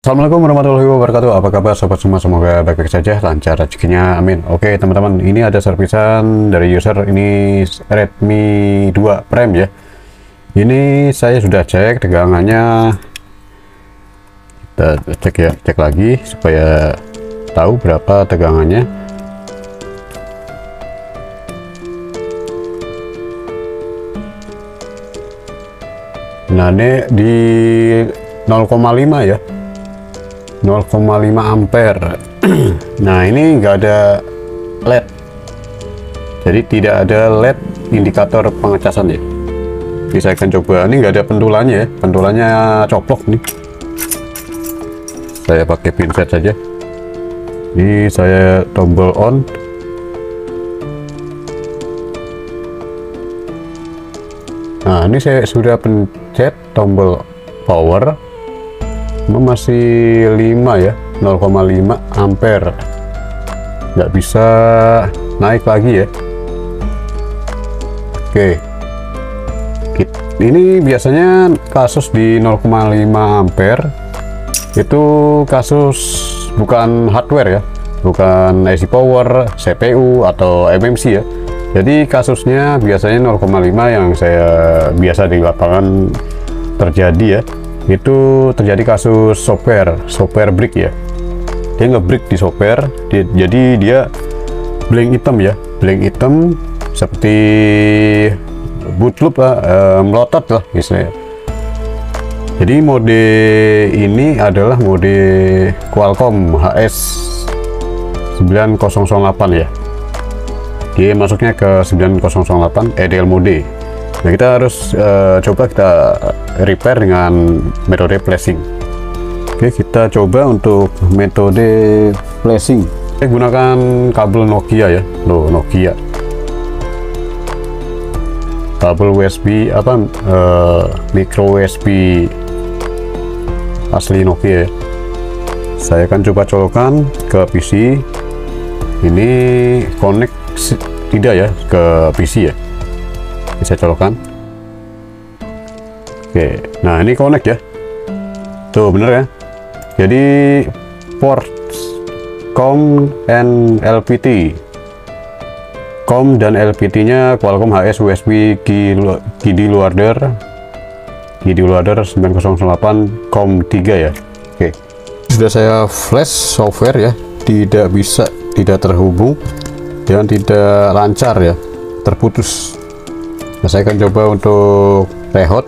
Assalamualaikum warahmatullahi wabarakatuh. Apa kabar sobat semua? Semoga baik-baik saja, lancar rezekinya, amin. Oke teman-teman, ini ada servisan dari user, ini Redmi 2 Prime ya. Ini saya sudah cek tegangannya, kita cek ya, cek lagi supaya tahu berapa tegangannya. Nah ini di 0,5 ya, 0,5 ampere. Nah ini enggak ada LED, jadi tidak ada LED indikator pengecasan ya. Jadi saya akan coba, ini enggak ada pentulannya ya, pentulannya coplok nih. Saya pakai pinset saja. Ini saya tombol on. Nah ini saya sudah pencet tombol power, masih 5 ya, 0,5 ampere, nggak bisa naik lagi ya. Oke, ini biasanya kasus di 0,5 ampere itu kasus bukan hardware ya, bukan IC power, CPU atau MMC ya. Jadi kasusnya biasanya 0,5 yang saya biasa di lapangan terjadi ya, itu terjadi kasus software break ya. Dia nge-break di software, jadi dia blank hitam ya, blank hitam seperti boot loop lah, melotot lah istilahnya. Jadi mode ini adalah mode Qualcomm HS 9008 ya. Dia masuknya ke 9008 EDL mode. Nah kita harus coba kita repair dengan metode flashing. Oke, kita coba untuk metode flashing. Saya gunakan kabel Nokia ya, loh Nokia. Kabel USB apa? Micro USB asli Nokia ya. Saya akan coba colokan ke PC. Ini connect tidak ya ke PC ya. Bisa colokan. Oke, nah ini connect ya, tuh bener ya. Jadi port COM and LPT, COM dan LPT nya Qualcomm HS USB KD loader 9008 COM 3 ya. Oke, sudah saya flash software ya, tidak terhubung dan tidak lancar ya, terputus. Nah, saya akan coba untuk rehot.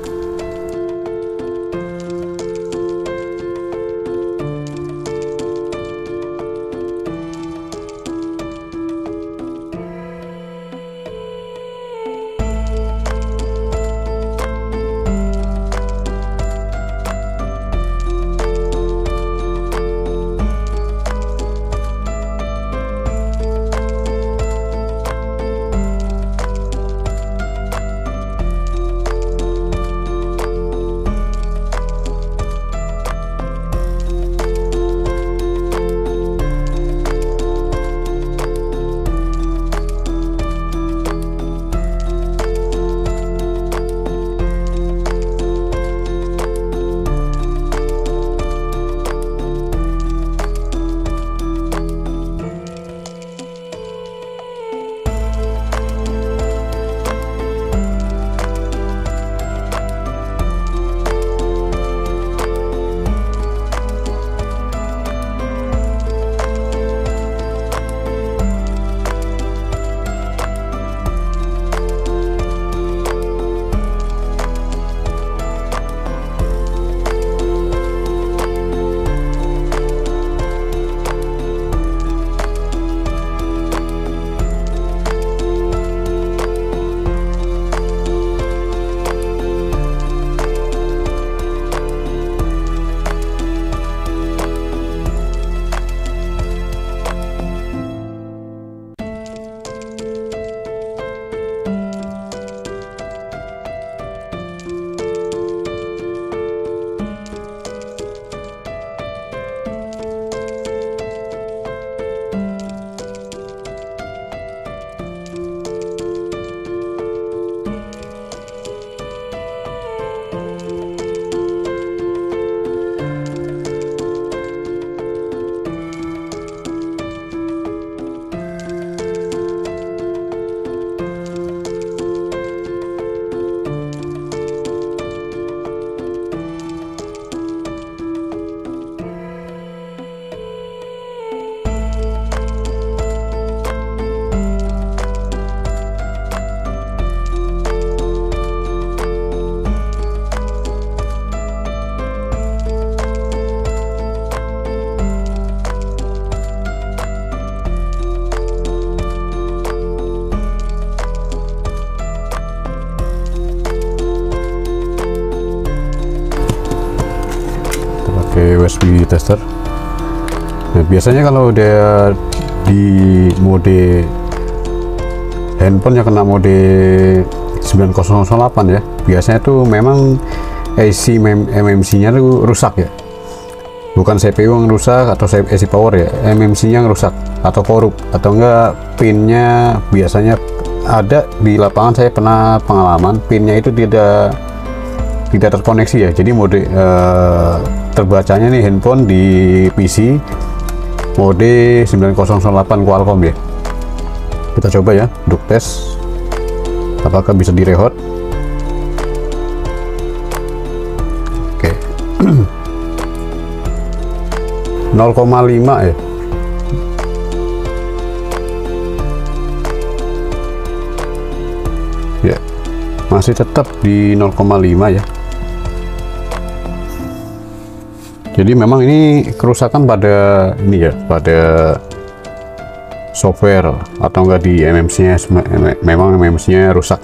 USB tester. Nah, biasanya kalau udah di mode handphone yang kena mode 9008 ya, biasanya tuh memang IC MMC-nya tuh rusak ya. Bukan CPU yang rusak atau IC power ya, MMC-nya yang rusak atau korup, atau enggak pinnya. Biasanya ada di lapangan, saya pernah pengalaman pinnya itu tidak terkoneksi ya. Jadi mode terbacanya nih handphone di PC mode 9008 Qualcomm ya. Kita coba ya untuk tes apakah bisa direhot. Oke. 0,5 ya. Ya, masih tetap di 0,5 ya. Jadi memang ini kerusakan pada ini ya, pada software atau enggak di MMC-nya. Memang MMC-nya rusak.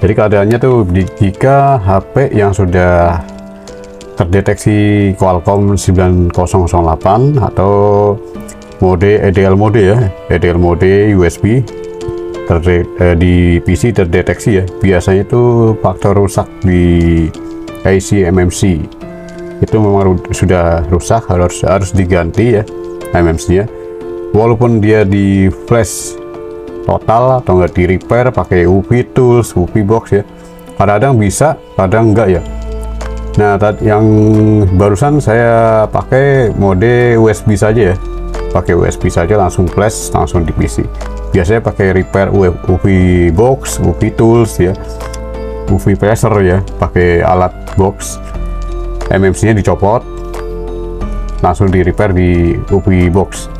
Jadi keadaannya tuh jika HP yang sudah terdeteksi Qualcomm 9008 atau mode EDL mode ya, EDL mode USB di PC terdeteksi ya, biasanya itu faktor rusak di IC MMC itu memang sudah rusak, harus diganti ya MMC-nya. Walaupun dia di flash total atau enggak di repair pakai UV tools, UV box ya, kadang bisa, kadang enggak ya. Nah, yang barusan saya pakai mode USB saja ya, pakai USB saja langsung flash, langsung di PC. Biasanya pakai repair UV box, UV tools ya, UV pressure ya, pakai alat box. MMC-nya dicopot, langsung di repair di UV box.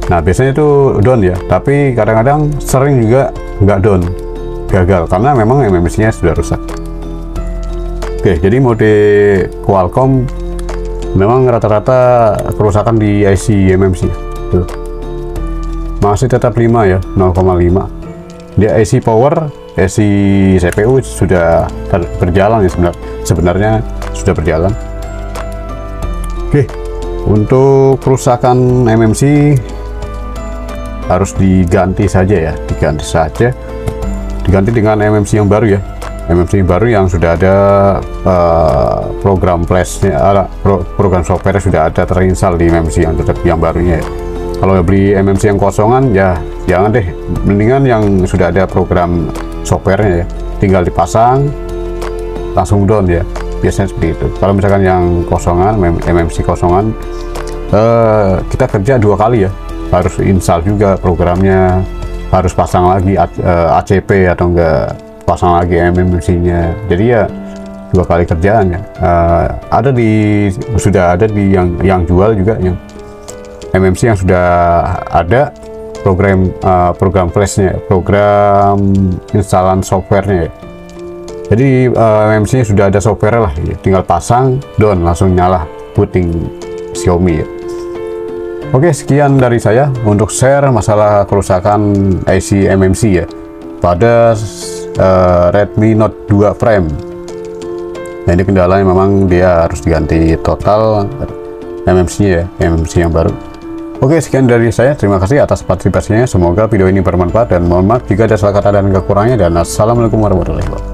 Nah, biasanya itu down ya, tapi kadang-kadang sering juga nggak down, gagal karena memang MMC-nya sudah rusak. Oke, jadi mode Qualcomm memang rata-rata kerusakan di IC MMC tuh. Masih tetap 5 ya, 0,5. Dia IC power, IC CPU sudah berjalan ya, sebenarnya sudah berjalan. Oke, untuk kerusakan MMC harus diganti saja ya, diganti dengan MMC yang baru ya, MMC yang baru yang sudah ada program flashnya, program software sudah ada terinstall di MMC yang barunya ya. Kalau beli MMC yang kosongan ya jangan deh, mendingan yang sudah ada program softwarenya ya, tinggal dipasang langsung down ya, biasanya seperti itu. Kalau misalkan yang kosongan, MMC kosongan, kita kerja 2 kali ya, harus install juga programnya, harus pasang lagi ACP atau enggak pasang lagi MMC-nya. Jadi ya 2 kali kerjaan ya. Sudah ada di yang jual juga yang MMC yang sudah ada program flashnya, program instalan softwarenya ya. Jadi MMC-nya sudah ada software lah ya. Tinggal pasang, down, langsung nyala booting Xiaomi ya. Oke, sekian dari saya untuk share masalah kerusakan IC MMC ya pada Redmi Note 2 Prime. Nah, ini kendalanya memang dia harus diganti total MMC-nya ya, MMC yang baru. Oke, sekian dari saya. Terima kasih atas partisipasinya. Semoga video ini bermanfaat dan mohon maaf jika ada salah kata dan kekurangannya, dan assalamualaikum warahmatullahi wabarakatuh.